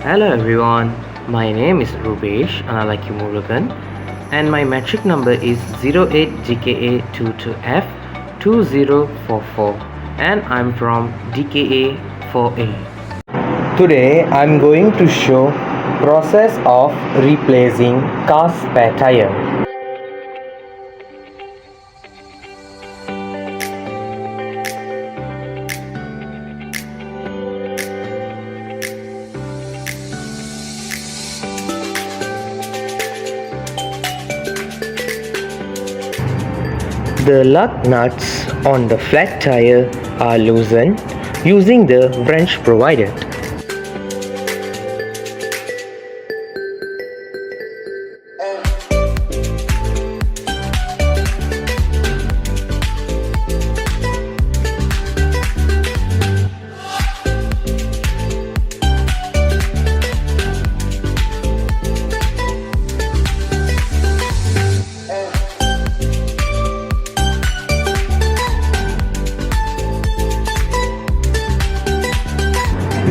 Hello everyone, my name is Rubesh Analaki Murugan and my metric number is 08GKA22F2044 and I'm from DKA 4A. Today I'm going to show process of replacing car spare tire. The lug nuts on the flat tire are loosened using the wrench provided.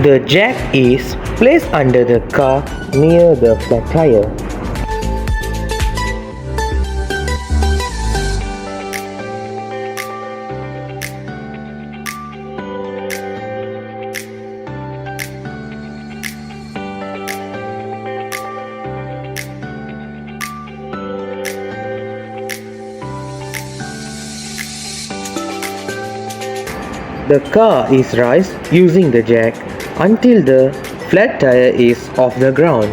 The jack is placed under the car near the flat tire. The car is raised using the jack until the flat tire is off the ground.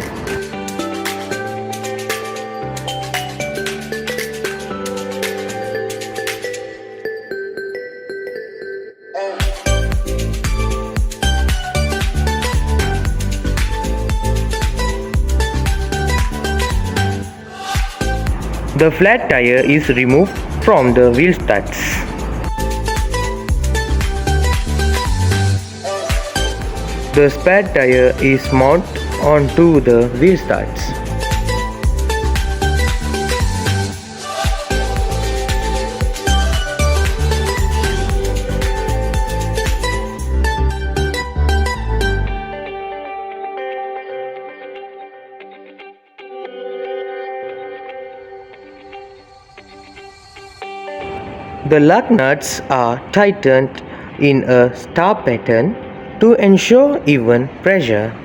The flat tire is removed from the wheel studs. The spare tire is mounted onto the wheel studs. The lug nuts are tightened in a star pattern to ensure even pressure.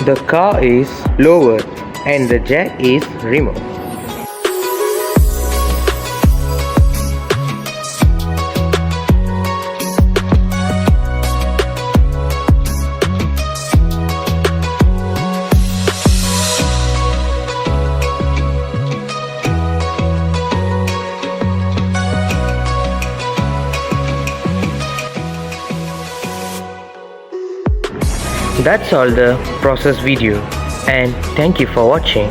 The car is lowered and the jack is removed. That's all the process video and thank you for watching.